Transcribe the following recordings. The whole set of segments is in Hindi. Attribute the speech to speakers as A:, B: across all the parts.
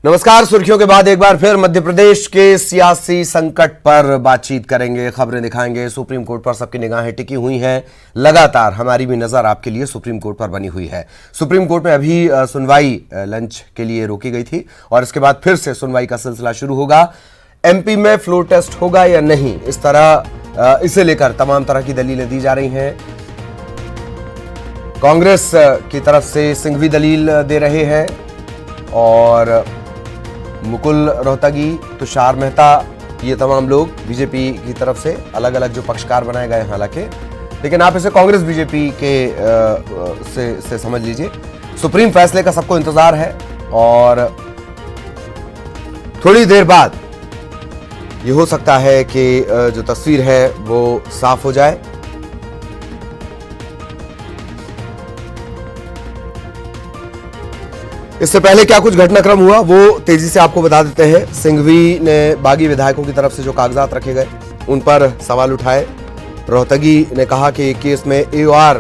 A: नमस्कार। सुर्खियों के बाद एक बार फिर मध्य प्रदेश के सियासी संकट पर बातचीत करेंगे, खबरें दिखाएंगे। सुप्रीम कोर्ट पर सबकी निगाहें टिकी हुई हैं। लगातार हमारी भी नजर आपके लिए सुप्रीम कोर्ट पर बनी हुई है। सुप्रीम कोर्ट में अभी सुनवाई लंच के लिए रोकी गई थी और इसके बाद फिर से सुनवाई का सिलसिला शुरू होगा। एमपी में फ्लोर टेस्ट होगा या नहीं, इस तरह इसे लेकर तमाम तरह की दलीलें दी जा रही हैं। कांग्रेस की तरफ से सिंघवी दलील दे रहे हैं और मुकुल रोहतगी, तुषार मेहता, ये तमाम लोग बीजेपी की तरफ से अलग अलग जो पक्षकार बनाए गए हैं, हालांकि लेकिन आप इसे कांग्रेस बीजेपी के से समझ लीजिए। सुप्रीम फैसले का सबको इंतजार है और थोड़ी देर बाद ये हो सकता है कि जो तस्वीर है वो साफ हो जाए। इससे पहले क्या कुछ घटनाक्रम हुआ वो तेजी से आपको बता देते हैं। सिंघवी ने बागी विधायकों की तरफ से जो कागजात रखे गए उन पर सवाल उठाए। रोहतगी ने कहा कि केस में AOR,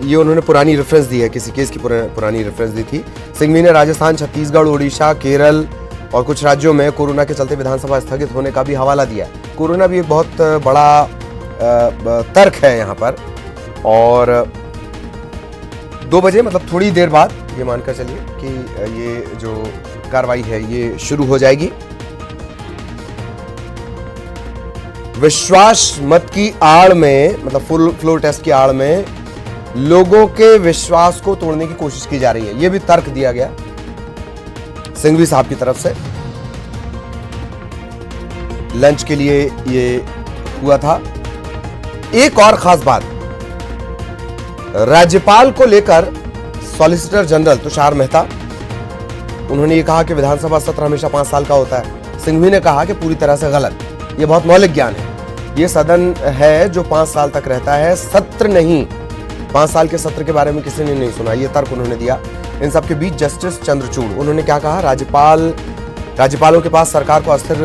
A: ये उन्होंने पुरानी रेफरेंस दी है, किसी केस की पुरानी रेफरेंस दी थी। सिंघवी ने राजस्थान, छत्तीसगढ़, ओडिशा, केरल और कुछ राज्यों में कोरोना के चलते विधानसभा स्थगित होने का भी हवाला दिया। कोरोना भी एक बहुत बड़ा तर्क है यहाँ पर। और 2 बजे मतलब थोड़ी देर बाद ये मानकर चलिए कि ये जो कार्रवाई है ये शुरू हो जाएगी। विश्वास मत की आड़ में, मतलब फुल फ्लोर टेस्ट की आड़ में लोगों के विश्वास को तोड़ने की कोशिश की जा रही है, ये भी तर्क दिया गया सिंघवी साहब की तरफ से। लंच के लिए ये हुआ था। एक और खास बात, राज्यपाल को लेकर सॉलिसिटर जनरल तुषार मेहता, उन्होंने ये कहा कि विधानसभा सत्र हमेशा 5 साल का होता है। सिंघवी ने कहा कि पूरी तरह से गलत, ये बहुत मौलिक ज्ञान है। ये सदन है जो 5 साल तक रहता है, सत्र नहीं। 5 साल के सत्र के बारे में किसी ने नहीं सुना, ये तर्क उन्होंने दिया। इन सबके बीच जस्टिस चंद्रचूड़, उन्होंने क्या कहा, राज्यपालों के पास सरकार को अस्थिर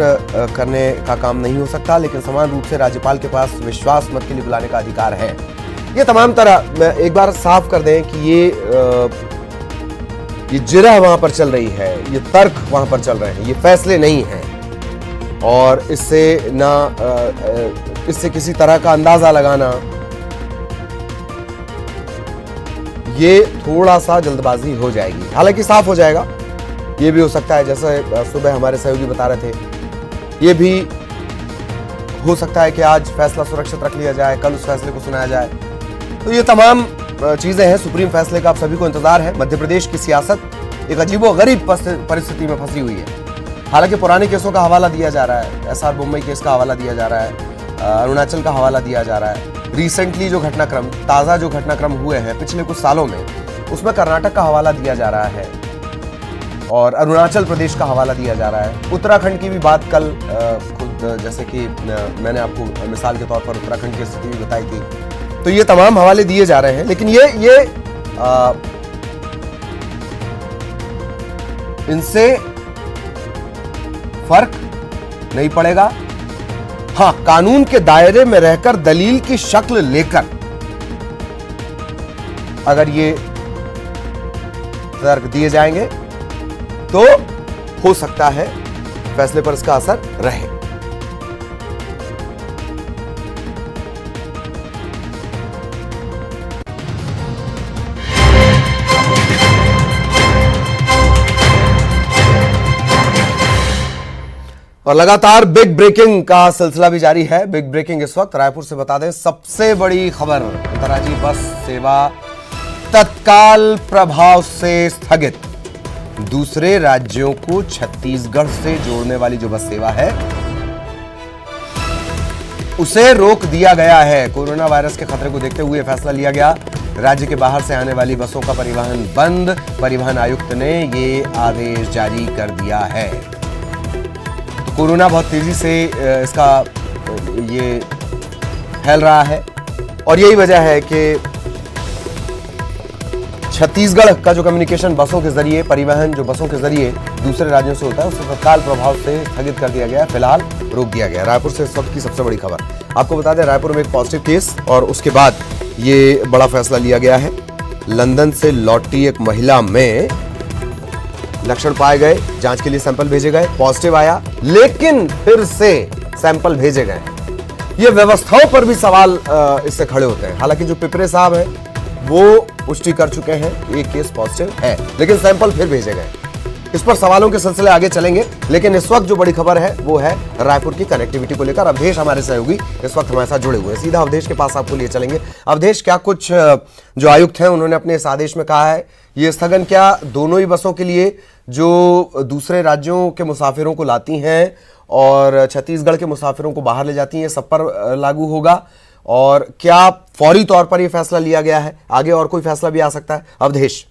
A: करने का काम नहीं हो सकता, लेकिन समान रूप से राज्यपाल के पास विश्वास मत के लिए बुलाने का अधिकार है। ये तमाम तरह एक बार साफ कर दें कि ये जिरह वहां पर चल रही है, ये तर्क वहां पर चल रहे हैं, ये फैसले नहीं हैं। और इससे किसी तरह का अंदाजा लगाना ये थोड़ा सा जल्दबाजी हो जाएगी। हालांकि साफ हो जाएगा, ये भी हो सकता है जैसे सुबह हमारे सहयोगी बता रहे थे, ये भी हो सकता है कि आज फैसला सुरक्षित रख लिया जाए, कल उस फैसले को सुनाया जाए। तो ये तमाम चीजें हैं। सुप्रीम फैसले का आप सभी को इंतजार है। मध्य प्रदेश की सियासत एक अजीबोगरीब परिस्थिति में फंसी हुई है। हालांकि पुराने केसों का हवाला दिया जा रहा है, SR मुंबई केस का हवाला दिया जा रहा है, अरुणाचल का हवाला दिया जा रहा है। रिसेंटली जो घटनाक्रम, ताजा जो घटनाक्रम हुए हैं पिछले कुछ सालों में, उसमें कर्नाटक का हवाला दिया जा रहा है और अरुणाचल प्रदेश का हवाला दिया जा रहा है। उत्तराखंड की भी बात कल खुद, जैसे कि मैंने आपको मिसाल के तौर पर उत्तराखंड की स्थिति भी बताई थी। तो ये तमाम हवाले दिए जा रहे हैं, लेकिन ये इनसे फर्क नहीं पड़ेगा। हां, कानून के दायरे में रहकर दलील की शक्ल लेकर अगर ये तर्क दिए जाएंगे तो हो सकता है फैसले पर इसका असर रहे। और लगातार बिग ब्रेकिंग का सिलसिला भी जारी है। बिग ब्रेकिंग इस वक्त रायपुर से बता दें, सबसे बड़ी खबर, अंतर्राज्यीय बस सेवा तत्काल प्रभाव से स्थगित। दूसरे राज्यों को छत्तीसगढ़ से जोड़ने वाली जो बस सेवा है उसे रोक दिया गया है। कोरोना वायरस के खतरे को देखते हुए फैसला लिया गया। राज्य के बाहर से आने वाली बसों का परिवहन बंद। परिवहन आयुक्त ने ये आदेश जारी कर दिया है। कोरोना बहुत तेजी से इसका ये फैल रहा है और यही वजह है कि छत्तीसगढ़ का जो कम्युनिकेशन बसों के जरिए, परिवहन जो बसों के जरिए दूसरे राज्यों से होता है, उसे तत्काल प्रभाव से स्थगित कर दिया गया, फिलहाल रोक दिया गया। रायपुर से इस वक्त की सबसे बड़ी खबर आपको बता दें, रायपुर में एक पॉजिटिव केस और उसके बाद ये बड़ा फैसला लिया गया है। लंदन से लौटी एक महिला में लक्षण पाए गए, जांच के लिए सैंपल भेजे गए, पॉजिटिव आया, लेकिन फिर से सैंपल भेजे गए। ये व्यवस्थाओं पर भी सवाल इससे खड़े होते हैं। हालांकि जो पिपरे साहब हैं वो पुष्टि कर चुके हैं एक केस पॉजिटिव है, लेकिन सैंपल फिर भेजे गए। इस पर सवालों के सिलसिले आगे चलेंगे, लेकिन इस वक्त जो बड़ी खबर है वो है रायपुर की कनेक्टिविटी को लेकर। अवधेश हमारे सहयोगी इस वक्त हमारे साथ जुड़े हुए हैं, सीधा अवधेश के पास आपको लिए चलेंगे। अवधेश, क्या कुछ जो आयुक्त हैं उन्होंने अपने इस आदेश में कहा है, ये स्थगन क्या दोनों ही बसों के लिए जो दूसरे राज्यों के मुसाफिरों को लाती हैं और छत्तीसगढ़ के मुसाफिरों को बाहर ले जाती हैं, सब पर लागू होगा? और क्या फौरी तौर पर यह फैसला लिया गया है, आगे और कोई फैसला भी आ सकता है? अवधेश।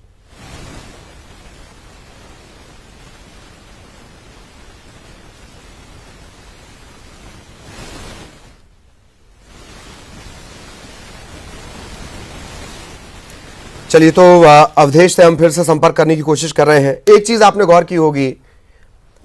A: चलिए, तो अवधेश से हम फिर से संपर्क करने की कोशिश कर रहे हैं। एक चीज आपने गौर की होगी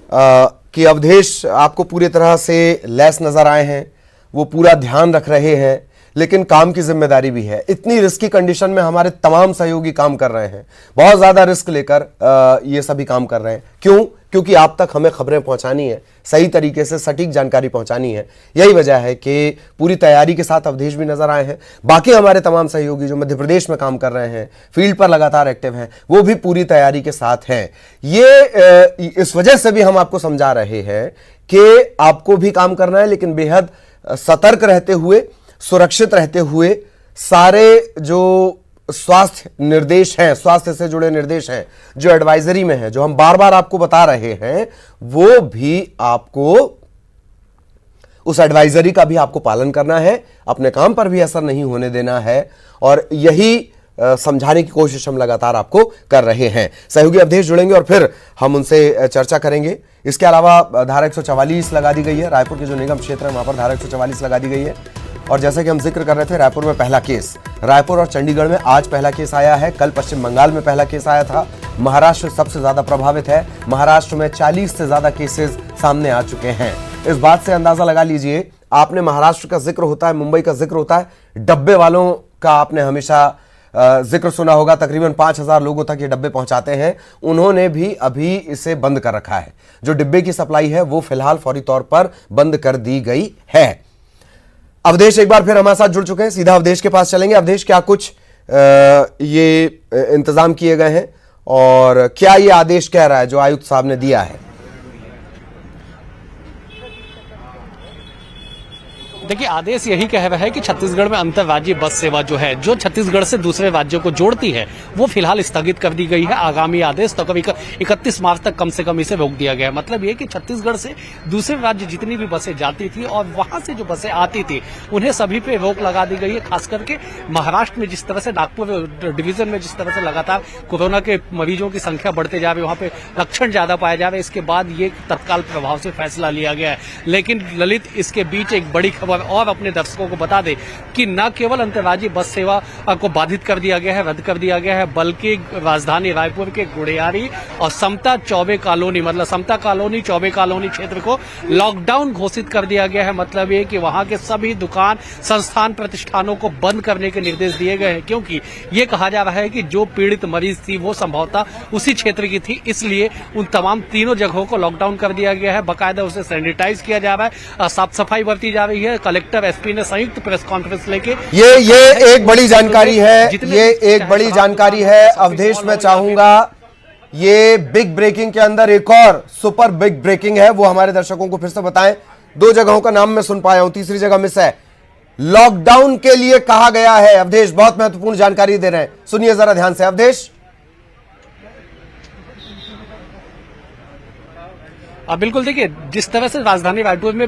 A: कि अवधेश आपको पूरी तरह से लैस नजर आए हैं, वो पूरा ध्यान रख रहे हैं, लेकिन काम की जिम्मेदारी भी है। इतनी रिस्की कंडीशन में हमारे तमाम सहयोगी काम कर रहे हैं, बहुत ज्यादा रिस्क लेकर ये सभी काम कर रहे हैं। क्यों? क्योंकि आप तक हमें खबरें पहुंचानी है, सही तरीके से सटीक जानकारी पहुंचानी है। यही वजह है कि पूरी तैयारी के साथ अवधेश भी नजर आए हैं। बाकी हमारे तमाम सहयोगी जो मध्य प्रदेश में काम कर रहे हैं, फील्ड पर लगातार एक्टिव हैं, वो भी पूरी तैयारी के साथ हैं। ये इस वजह से भी हम आपको समझा रहे हैं कि आपको भी काम करना है, लेकिन बेहद सतर्क रहते हुए, सुरक्षित रहते हुए, सारे जो स्वास्थ्य निर्देश हैं, स्वास्थ्य से जुड़े निर्देश हैं जो एडवाइजरी में है, जो हम बार बार आपको बता रहे हैं, वो भी आपको, उस एडवाइजरी का भी आपको पालन करना है, अपने काम पर भी असर नहीं होने देना है। और यही समझाने की कोशिश हम लगातार आपको कर रहे हैं। सहयोगी अवधेश जुड़ेंगे और फिर हम उनसे चर्चा करेंगे। इसके अलावा धारा 144 लगा दी गई है, रायपुर के जो निगम क्षेत्र है वहां पर धारा 144 लगा दी गई है। और जैसे कि हम जिक्र कर रहे थे, रायपुर में पहला केस, रायपुर और चंडीगढ़ में आज पहला केस आया है, कल पश्चिम बंगाल में पहला केस आया था। महाराष्ट्र सबसे ज्यादा प्रभावित है, महाराष्ट्र में 40 से ज्यादा केसेस सामने आ चुके हैं। इस बात से अंदाजा लगा लीजिए, आपने महाराष्ट्र का जिक्र होता है, मुंबई का जिक्र होता है, डब्बे वालों का आपने हमेशा जिक्र सुना होगा। तकरीबन 5000 लोगों तक ये डब्बे पहुंचाते हैं, उन्होंने भी अभी इसे बंद कर रखा है। जो डिब्बे की सप्लाई है वो फिलहाल फौरी तौर पर बंद कर दी गई है। अवधेश एक बार फिर हमारे साथ जुड़ चुके हैं, सीधा अवधेश के पास चलेंगे। अवधेश, क्या कुछ ये इंतजाम किए गए हैं और क्या ये आदेश कह रहा है जो आयुक्त साहब ने दिया है?
B: देखिए, आदेश यही कह रहा है कि छत्तीसगढ़ में अंतर्राज्यीय बस सेवा जो है, जो छत्तीसगढ़ से दूसरे राज्यों को जोड़ती है, वो फिलहाल स्थगित कर दी गई है। आगामी आदेश तो कभी 31 मार्च तक कम से कम इसे रोक दिया गया है। मतलब ये कि छत्तीसगढ़ से दूसरे राज्य जितनी भी बसें जाती थी और वहां से जो बसें आती थी, उन्हें सभी पे रोक लगा दी गई है। खास करके महाराष्ट्र में जिस तरह से नागपुर डिवीजन में जिस तरह से लगातार कोरोना के मरीजों की संख्या बढ़ते जा रही है, वहां पे लक्षण ज्यादा पाए जा रहे हैं, इसके बाद ये तत्काल प्रभाव से फैसला लिया गया है। लेकिन ललित, इसके बीच एक बड़ी खबर और अपने दर्शकों को बता दे कि न केवल अंतर्राज्यीय बस सेवा को बाधित कर दिया गया है, रद्द कर दिया गया है, बल्कि राजधानी रायपुर के गुड़ियारी और समता चौबे कॉलोनी, मतलब समता कॉलोनी, चौबे कॉलोनी क्षेत्र को लॉकडाउन घोषित कर दिया गया है। मतलब ये कि वहां के सभी दुकान, संस्थान, प्रतिष्ठानों को बंद करने के निर्देश दिए गए हैं, क्योंकि ये कहा जा रहा है कि जो पीड़ित मरीज थी वो संभवतः उसी क्षेत्र की थी, इसलिए उन तमाम तीनों जगहों को लॉकडाउन कर दिया गया है। बाकायदा उसे सैनिटाइज किया जा रहा है, साफ सफाई बरती जा रही है। कलेक्टर, एसपी ने संयुक्त प्रेस कॉन्फ्रेंस लेके
A: ये एक बड़ी जानकारी है, ये एक बड़ी जानकारी है। अवधेश, मैं चाहूंगा ये बिग ब्रेकिंग के अंदर एक और सुपर बिग ब्रेकिंग है, वो हमारे दर्शकों को फिर से बताएं। 2 जगहों का नाम मैं सुन पाया हूं, तीसरी जगह मिस है। लॉकडाउन के लिए कहा गया है। अवधेश बहुत महत्वपूर्ण जानकारी दे रहे हैं, सुनिए जरा ध्यान से। अवधेश,
B: बिल्कुल, देखिए जिस तरह से राजधानी रायपुर में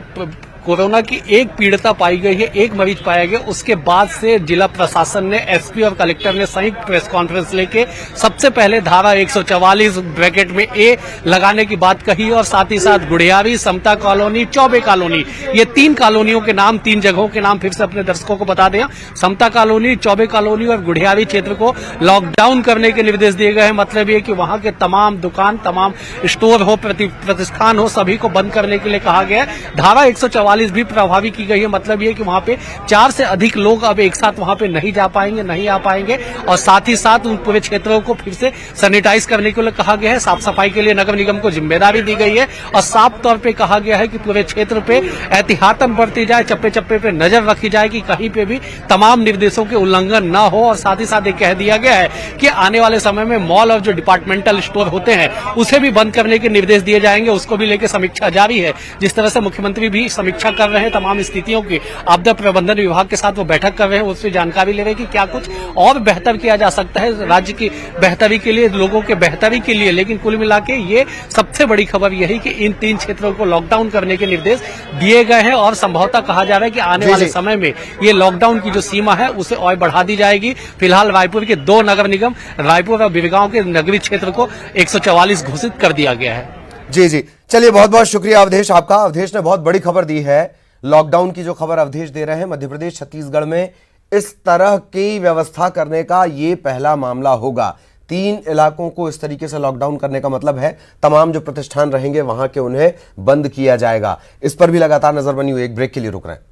B: कोरोना की एक पीड़िता पाई गई है, एक मरीज पाया गया, उसके बाद से जिला प्रशासन ने, एसपी और कलेक्टर ने संयुक्त प्रेस कॉन्फ्रेंस लेके सबसे पहले धारा 144 ब्रैकेट में ए लगाने की बात कही और साथ ही साथ गुड़ियारी, समता कॉलोनी, चौबे कॉलोनी, ये 3 कॉलोनियों के नाम, 3 जगहों के नाम फिर से अपने दर्शकों को बता दें। समता कॉलोनी, चौबे कॉलोनी और गुड़ियारी क्षेत्र को लॉकडाउन करने के निर्देश दिए गए हैं। मतलब ये कि वहां के तमाम दुकान, तमाम स्टोर हो, प्रतिष्ठान हो, सभी को बंद करने के लिए कहा गया है। धारा 144 144 भी प्रभावी की गई है। मतलब ये कि वहां पे 4 से अधिक लोग अब एक साथ वहां पे नहीं जा पाएंगे, नहीं आ पाएंगे। और साथ ही साथ उन पूरे क्षेत्रों को फिर से सैनिटाइज करने के लिए कहा गया है। साफ सफाई के लिए नगर निगम को जिम्मेदारी दी गई है और साफ तौर पे कहा गया है कि पूरे क्षेत्र पे एहतियातन बरती जाए, चप्पे चप्पे पे नजर रखी जाए कि कहीं पे भी तमाम निर्देशों के उल्लंघन न हो। और साथ ही साथ ये कह दिया गया है कि आने वाले समय में मॉल और जो डिपार्टमेंटल स्टोर होते हैं उसे भी बंद करने के निर्देश दिए जाएंगे। उसको भी लेकर समीक्षा जारी है। जिस तरह से मुख्यमंत्री भी समीक्षा कर रहे हैं तमाम स्थितियों की, आपदा प्रबंधन विभाग के साथ वो बैठक कर रहे हैं, उससे जानकारी ले रहे हैं कि क्या कुछ और बेहतर किया जा सकता है राज्य की बेहतरी के लिए, लोगों के बेहतरी के लिए। लेकिन कुल मिला के ये सबसे बड़ी खबर यही कि इन 3 क्षेत्रों को लॉकडाउन करने के निर्देश दिए गए हैं और संभवतः कहा जा रहा है कि आने वाले समय में ये लॉकडाउन की जो सीमा है उसे और बढ़ा दी जाएगी। फिलहाल रायपुर के 2 नगर निगम, रायपुर और बिरगांव के नगरीय क्षेत्र को 144 घोषित कर दिया गया है।
A: जी जी, चलिए बहुत बहुत शुक्रिया अवधेश आपका। अवधेश ने बहुत बड़ी खबर दी है। लॉकडाउन की जो खबर अवधेश दे रहे हैं, मध्य प्रदेश छत्तीसगढ़ में इस तरह की व्यवस्था करने का ये पहला मामला होगा। 3 इलाकों को इस तरीके से लॉकडाउन करने का मतलब है तमाम जो प्रतिष्ठान रहेंगे वहां के उन्हें बंद किया जाएगा। इस पर भी लगातार नजर बनी हुई। एक ब्रेक के लिए रुक रहे हैं।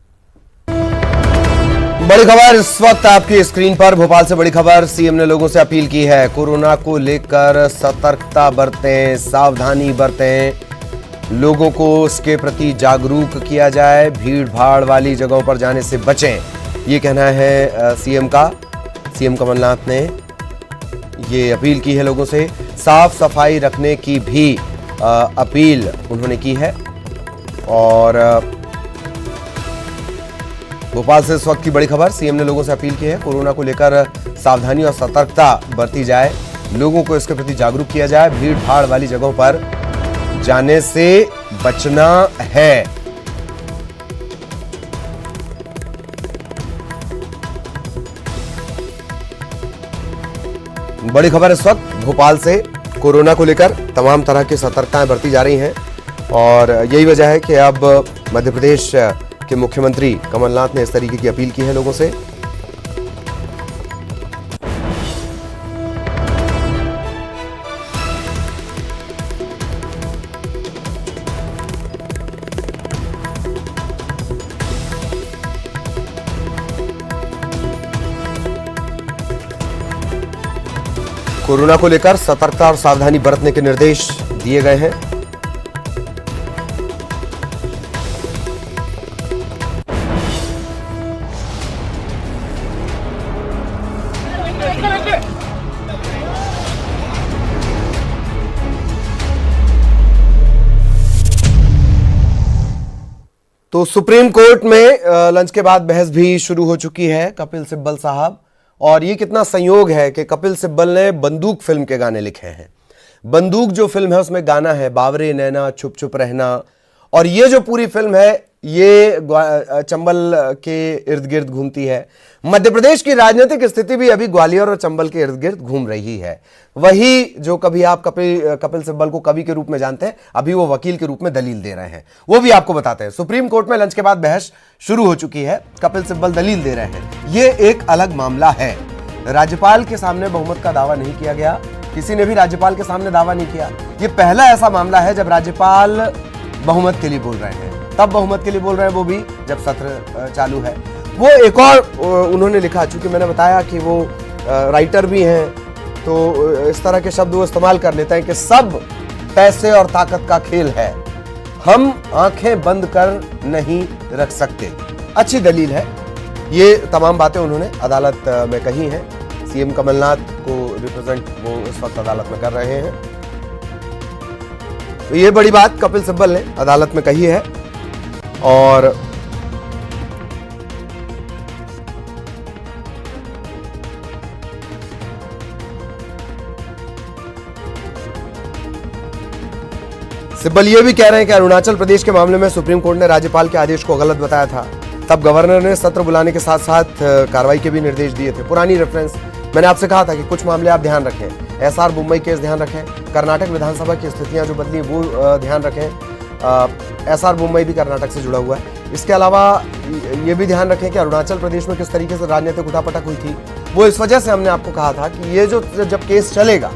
A: बड़ी खबर इस वक्त आपकी स्क्रीन पर। भोपाल से बड़ी खबर। सीएम ने लोगों से अपील की है, कोरोना को लेकर सतर्कता बरतें, सावधानी बरतें, लोगों को इसके प्रति जागरूक किया जाए, भीड़ भाड़ वाली जगहों पर जाने से बचें, ये कहना है सीएम का। सीएम कमलनाथ ने ये अपील की है लोगों से। साफ सफाई रखने की भी अपील उन्होंने की है। और भोपाल से इस वक्त की बड़ी खबर। सीएम ने लोगों से अपील की है, कोरोना को लेकर सावधानी और सतर्कता बरती जाए, लोगों को इसके प्रति जागरूक किया जाए, भीड़ भाड़ वाली जगहों पर जाने से बचना है। बड़ी खबर इस वक्त भोपाल से। कोरोना को लेकर तमाम तरह की सतर्कताएं बरती जा रही हैं और यही वजह है कि अब मध्य प्रदेश के मुख्यमंत्री कमलनाथ ने इस तरीके की अपील की है लोगों से। कोरोना को लेकर सतर्कता और सावधानी बरतने के निर्देश दिए गए हैं। तो सुप्रीम कोर्ट में लंच के बाद बहस भी शुरू हो चुकी है। कपिल सिब्बल साहब, और ये कितना संयोग है कि कपिल सिब्बल ने बंदूक फिल्म के गाने लिखे हैं। बंदूक जो फिल्म है उसमें गाना है बावरे नैना छुप छुप रहना, और ये जो पूरी फिल्म है ये चंबल के इर्द गिर्द घूमती है। मध्य प्रदेश की राजनीतिक स्थिति भी अभी ग्वालियर और चंबल के इर्द गिर्द घूम रही है। वही जो कभी आप कपिल सिब्बल को कवि के रूप में जानते हैं, अभी वो वकील के रूप में दलील दे रहे हैं, वो भी आपको बताते हैं। सुप्रीम कोर्ट में लंच के बाद बहस शुरू हो चुकी है। कपिल सिब्बल दलील दे रहे हैं, ये एक अलग मामला है। राज्यपाल के सामने बहुमत का दावा नहीं किया गया, किसी ने भी राज्यपाल के सामने दावा नहीं किया। ये पहला ऐसा मामला है जब राज्यपाल बहुमत के लिए बोल रहे हैं। तब बहुमत के लिए बोल रहे हैं वो भी जब सत्र चालू है। वो एक और उन्होंने लिखा, चूंकि मैंने बताया कि वो राइटर भी हैं, तो इस तरह के शब्द वो इस्तेमाल कर लेते हैं कि सब पैसे और ताकत का खेल है, हम आंखें बंद कर नहीं रख सकते। अच्छी दलील है। ये तमाम बातें उन्होंने अदालत में कही हैं। सीएम कमलनाथ को रिप्रेजेंट वो इस वक्त अदालत में कर रहे हैं। तो ये बड़ी बात कपिल सिब्बल ने अदालत में कही है। और सिब्बल ये भी कह रहे हैं कि अरुणाचल प्रदेश के मामले में सुप्रीम कोर्ट ने राज्यपाल के आदेश को गलत बताया था, तब गवर्नर ने सत्र बुलाने के साथ साथ कार्रवाई के भी निर्देश दिए थे। पुरानी रेफरेंस मैंने आपसे कहा था कि कुछ मामले आप ध्यान रखें। एसआर मुंबई केस ध्यान रखें, कर्नाटक विधानसभा की स्थितियां जो बदली वो ध्यान रखें। एसआर मुंबई भी कर्नाटक से जुड़ा हुआ है। इसके अलावा ये भी ध्यान रखें कि अरुणाचल प्रदेश में किस तरीके से राजनीतिक उठापटक हुई थी। वो इस वजह से हमने आपको कहा था कि ये जो जब केस चलेगा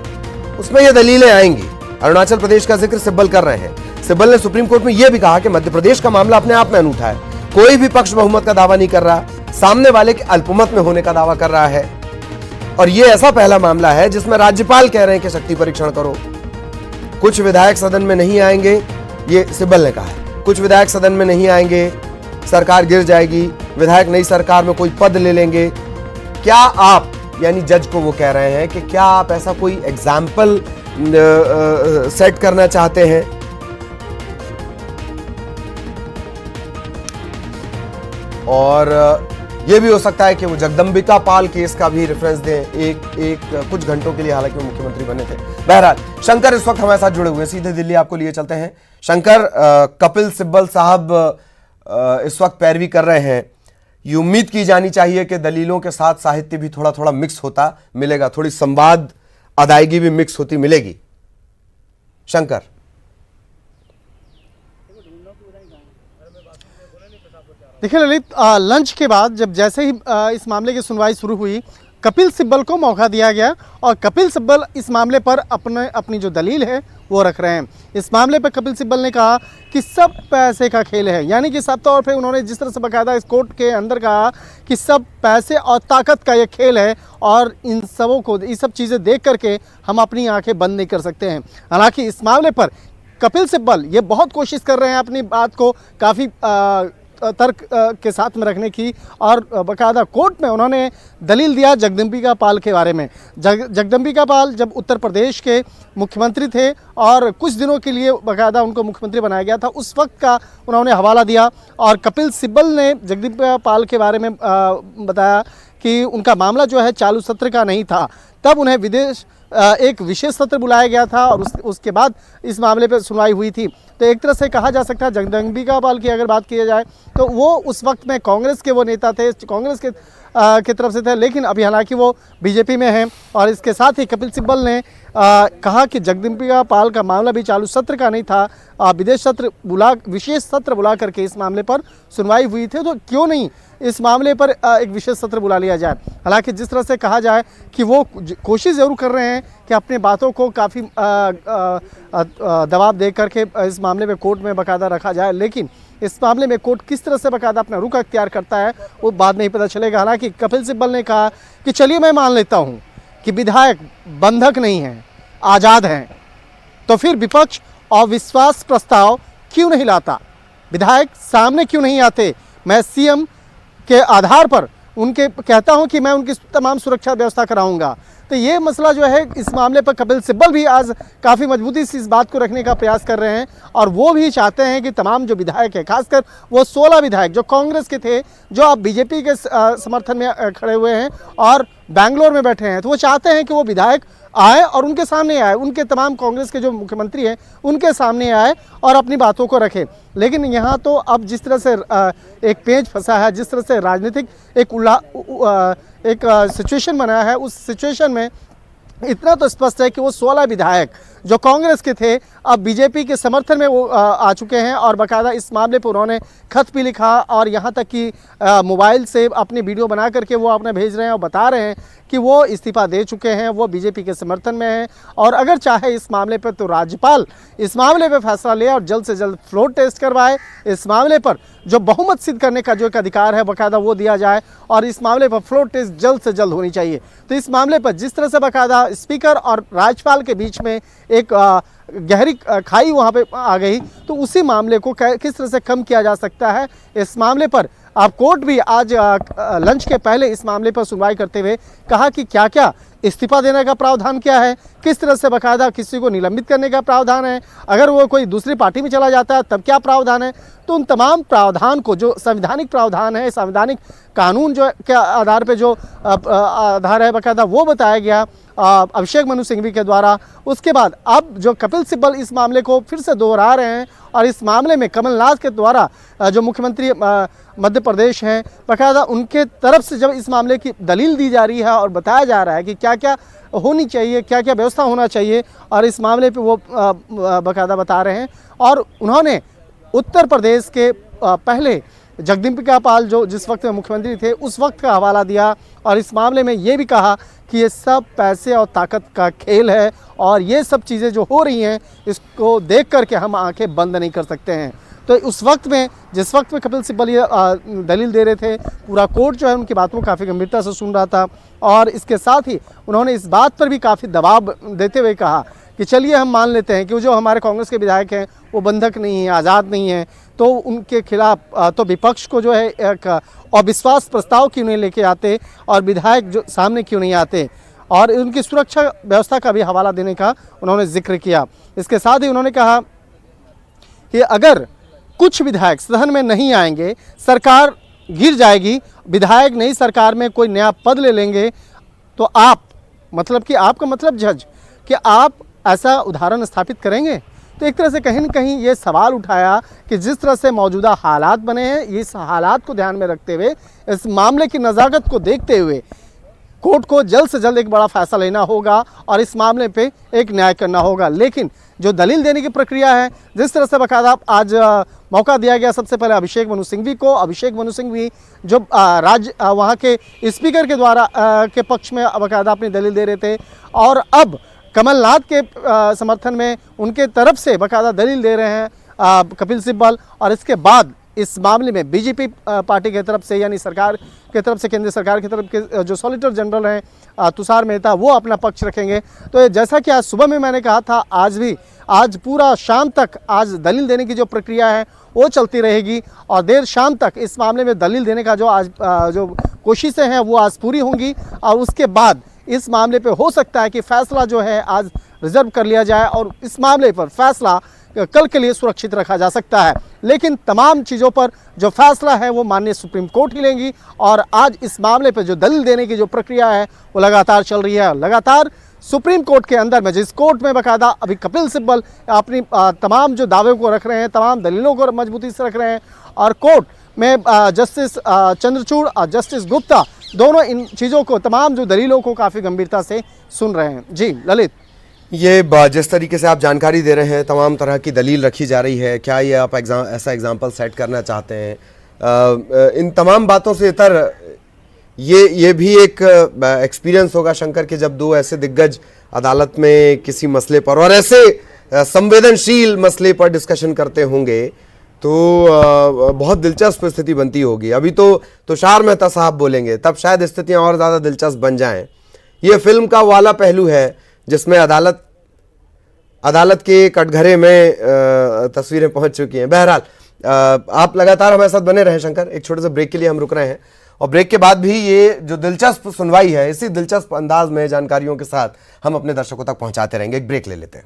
A: उसमें ये दलीलें आएंगी। अरुणाचल प्रदेश का जिक्र सिब्बल कर रहे हैं। सिब्बल ने सुप्रीम कोर्ट में यह भी कहा कि मध्य प्रदेश का मामला अपने आप में अनूठा है, कोई भी पक्ष बहुमत का दावा नहीं कर रहा, सामने वाले के अल्पमत में होने का दावा कर रहा है, और यह ऐसा पहला मामला है जिसमें राज्यपाल कह रहे हैं कि शक्ति परीक्षण करो। कुछ विधायक सदन में नहीं आएंगे, ये सिब्बल ने कहा है, कुछ विधायक सदन में नहीं आएंगे, सरकार गिर जाएगी, विधायक नई सरकार में कोई पद ले लेंगे। क्या आप, यानी जज को वो कह रहे हैं कि क्या आप ऐसा कोई एग्जाम्पल सेट करना चाहते हैं? और यह भी हो सकता है कि वो जगदंबिका पाल केस का भी रेफरेंस दें कुछ घंटों के लिए, हालांकि वो मुख्यमंत्री बने थे। बहरहाल शंकर इस वक्त हमारे साथ जुड़े हुए हैं, सीधे दिल्ली आपको लिए चलते हैं। शंकर, कपिल सिब्बल साहब इस वक्त पैरवी कर रहे हैं, ये उम्मीद की जानी चाहिए कि दलीलों के साथ साहित्य भी थोड़ा थोड़ा मिक्स होता मिलेगा, थोड़ी संवाद अदायगी भी मिक्स होती मिलेगी। शंकर,
C: देखिए ललित, लंच के बाद जब जैसे ही इस मामले की सुनवाई शुरू हुई, कपिल सिब्बल को मौका दिया गया और कपिल सिब्बल इस मामले पर अपनी जो दलील है वो रख रहे हैं। इस मामले पर कपिल सिब्बल ने कहा कि सब पैसे का खेल है, यानी कि सब तौर पे उन्होंने जिस तरह से बाकायदा इस कोर्ट के अंदर कहा कि सब पैसे और ताकत का ये खेल है और इन सबों को, ये सब चीज़ें देख करके हम अपनी आंखें बंद नहीं कर सकते हैं। हालांकि इस मामले पर कपिल सिब्बल ये बहुत कोशिश कर रहे हैं अपनी बात को काफ़ी तर्क के साथ में रखने की, और बाकायदा कोर्ट में उन्होंने दलील दिया जगदंबिका पाल के बारे में। जगदंबिका पाल जब उत्तर प्रदेश के मुख्यमंत्री थे और कुछ दिनों के लिए बाकायदा उनको मुख्यमंत्री बनाया गया था, उस वक्त का उन्होंने हवाला दिया और कपिल सिब्बल ने जगदंबिका पाल के बारे में बताया कि उनका मामला जो है चालू सत्र का नहीं था, तब उन्हें एक विशेष सत्र बुलाया गया था और उसके बाद इस मामले पर सुनवाई हुई थी। तो एक तरह से कहा जा सकता है जगदंबिका पाल की अगर बात की जाए तो वो उस वक्त में कांग्रेस के वो नेता थे, कांग्रेस के की तरफ से थे, लेकिन अभी हालांकि वो बीजेपी में हैं। और इसके साथ ही कपिल सिब्बल ने कहा कि जगदंबिका पाल का मामला भी चालू सत्र का नहीं था, विशेष सत्र बुला करके इस मामले पर सुनवाई हुई थी, तो क्यों नहीं इस मामले पर एक विशेष सत्र बुला लिया जाए। हालांकि जिस तरह से कहा जाए कि वो कोशिश ज़रूर कर रहे हैं कि अपनी बातों को काफ़ी दबाव दे करके इस मामले में कोर्ट में बाकायदा रखा जाए, लेकिन इस मामले में कोर्ट किस तरह से बाकायदा अपना रुख अख्तियार करता है वो बाद में ही पता चलेगा। हालांकि कपिल सिब्बल ने कहा कि चलिए मैं मान लेता हूँ कि विधायक बंधक नहीं हैं, आज़ाद हैं, तो फिर विपक्ष अविश्वास प्रस्ताव क्यों नहीं लाता, विधायक सामने क्यों नहीं आते, मैं सीएम के आधार पर उनके कहता हूं कि मैं उनकी तमाम सुरक्षा व्यवस्था कराऊंगा। तो ये मसला जो है इस मामले पर कपिल सिब्बल भी आज काफ़ी मजबूती से इस बात को रखने का प्रयास कर रहे हैं और वो भी चाहते हैं कि तमाम जो विधायक है, खासकर वो 16 विधायक जो कांग्रेस के थे, जो अब बीजेपी के समर्थन में खड़े हुए हैं और बेंगलोर में बैठे हैं, तो वो चाहते हैं कि वो विधायक आए और उनके सामने आए, उनके तमाम कांग्रेस के जो मुख्यमंत्री हैं उनके सामने आए और अपनी बातों को रखें। लेकिन यहाँ तो अब जिस तरह से एक पेंच फंसा है, जिस तरह से राजनीतिक एक सिचुएशन बना है, उस सिचुएशन में इतना तो स्पष्ट है कि वो 16 विधायक जो कांग्रेस के थे अब बीजेपी के समर्थन में वो आ चुके हैं और बाकायदा इस मामले पर उन्होंने खत भी लिखा और यहाँ तक कि मोबाइल से अपनी वीडियो बना करके वो अपने भेज रहे हैं और बता रहे हैं कि वो इस्तीफा दे चुके हैं, वो बीजेपी के समर्थन में हैं और अगर चाहे इस मामले पर तो राज्यपाल इस मामले पर फैसला ले और जल्द से जल्द फ्लोर टेस्ट करवाए, इस मामले पर जो बहुमत सिद्ध करने का जो एक अधिकार है बाकायदा वो दिया जाए और इस मामले पर फ्लोर टेस्ट जल्द से जल्द होनी चाहिए। तो इस मामले पर जिस तरह से बाकायदा स्पीकर और राज्यपाल के बीच में एक गहरी खाई वहाँ पे आ गई, तो उसी मामले को किस तरह से कम किया जा सकता है, इस मामले पर अब कोर्ट भी आज लंच के पहले इस मामले पर सुनवाई करते हुए कहा कि क्या क्या इस्तीफा देने का प्रावधान क्या है, किस तरह से बाकायदा किसी को निलंबित करने का प्रावधान है, अगर वो कोई दूसरी पार्टी में चला जाता है तब क्या प्रावधान है। तो उन तमाम प्रावधान को जो संवैधानिक प्रावधान है, संवैधानिक कानून जो के आधार पे जो आधार है बाकायदा वो बताया गया अभिषेक मनु सिंघवी के द्वारा। उसके बाद अब जो कपिल सिब्बल इस मामले को फिर से दोहरा रहे हैं और इस मामले में कमलनाथ के द्वारा जो मुख्यमंत्री मध्य प्रदेश हैं बाकायदा उनके तरफ से जब इस मामले की दलील दी जा रही है और बताया जा रहा है कि क्या क्या होनी चाहिए, क्या क्या व्यवस्था होना चाहिए और इस मामले पे वो बाकायदा बता रहे हैं। और उन्होंने उत्तर प्रदेश के पहले जगदंबिका पाल जो जिस वक्त में मुख्यमंत्री थे उस वक्त का हवाला दिया और इस मामले में ये भी कहा कि ये सब पैसे और ताकत का खेल है और ये सब चीज़ें जो हो रही हैं इसको देख करके हम आंखें बंद नहीं कर सकते हैं। तो उस वक्त में जिस वक्त में कपिल सिब्बल ये दलील दे रहे थे, पूरा कोर्ट जो है उनकी बातों को काफ़ी गंभीरता से सुन रहा था और इसके साथ ही उन्होंने इस बात पर भी काफ़ी दबाव देते हुए कहा कि चलिए हम मान लेते हैं कि जो हमारे कांग्रेस के विधायक हैं वो बंधक नहीं है, आज़ाद नहीं है, तो उनके खिलाफ तो विपक्ष को जो है एक अविश्वास प्रस्ताव क्यों नहीं लेके आते और विधायक जो सामने क्यों नहीं आते, और उनकी सुरक्षा व्यवस्था का भी हवाला देने का उन्होंने जिक्र किया। इसके साथ ही उन्होंने कहा कि अगर कुछ विधायक सदन में नहीं आएंगे, सरकार गिर जाएगी, विधायक नहीं सरकार में कोई नया पद ले लेंगे, तो आप मतलब कि आपका मतलब जज कि आप ऐसा उदाहरण स्थापित करेंगे। तो एक तरह से कहीं न कहीं ये सवाल उठाया कि जिस तरह से मौजूदा हालात बने हैं, इस हालात को ध्यान में रखते हुए, इस मामले की नज़ाकत को देखते हुए कोर्ट को जल्द से जल्द एक बड़ा फैसला लेना होगा और इस मामले पे एक न्याय करना होगा। लेकिन जो दलील देने की प्रक्रिया है, जिस तरह से बाकायदा आज मौका दिया गया सबसे पहले अभिषेक मनु सिंघवी को, अभिषेक मनु सिंघवी जो वहाँ के स्पीकर के द्वारा के पक्ष में बाकायदा अपनी दलील दे रहे थे, और अब कमलनाथ के समर्थन में उनके तरफ से बाकायदा दलील दे रहे हैं कपिल सिब्बल, और इसके बाद इस मामले में बीजेपी पार्टी की तरफ से यानी सरकार की तरफ से, केंद्र सरकार की तरफ के जो सॉलिसिटर जनरल हैं तुषार मेहता, वो अपना पक्ष रखेंगे। तो जैसा कि आज सुबह में मैंने कहा था, आज पूरा शाम तक आज दलील देने की जो प्रक्रिया है वो चलती रहेगी और देर शाम तक इस मामले में दलील देने का जो आज जो कोशिशें हैं वो आज पूरी होंगी, और उसके बाद इस मामले पे हो सकता है कि फैसला जो है आज रिजर्व कर लिया जाए और इस मामले पर फैसला कल के लिए सुरक्षित रखा जा सकता है। लेकिन तमाम चीज़ों पर जो फैसला है वो माननीय सुप्रीम कोर्ट ही लेंगी, और आज इस मामले पर जो दलील देने की जो प्रक्रिया है वो लगातार चल रही है। लगातार सुप्रीम कोर्ट के अंदर में, जिस कोर्ट में बाकायदा अभी कपिल सिब्बल अपनी तमाम जो दावे को रख रहे हैं, तमाम दलीलों को मजबूती से रख रहे हैं, और कोर्ट में जस्टिस चंद्रचूड़ और जस्टिस गुप्ता दोनों इन चीज़ों को, तमाम जो दलीलों को काफ़ी गंभीरता से सुन रहे हैं। जी ललित,
A: ये जिस तरीके से आप जानकारी दे रहे हैं, तमाम तरह की दलील रखी जा रही है, क्या ये आप ऐसा एग्जाम्पल सेट करना चाहते हैं? इन तमाम बातों से इतर ये भी एक एक्सपीरियंस होगा शंकर कि जब दो ऐसे दिग्गज अदालत में किसी मसले पर और ऐसे संवेदनशील मसले पर डिस्कशन करते होंगे तो बहुत दिलचस्प स्थिति बनती होगी। अभी तो तुषार मेहता साहब बोलेंगे, तब शायद स्थितियां और ज़्यादा दिलचस्प बन जाएं। ये फिल्म का वाला पहलू है जिसमें अदालत के कटघरे में तस्वीरें पहुंच चुकी हैं। बहरहाल आप लगातार हमारे साथ बने रहे शंकर, एक छोटे से ब्रेक के लिए हम रुक रहे हैं और ब्रेक के बाद भी ये जो दिलचस्प सुनवाई है, इसी दिलचस्प अंदाज में जानकारियों के साथ हम अपने दर्शकों तक पहुंचाते रहेंगे। एक ब्रेक ले लेते हैं।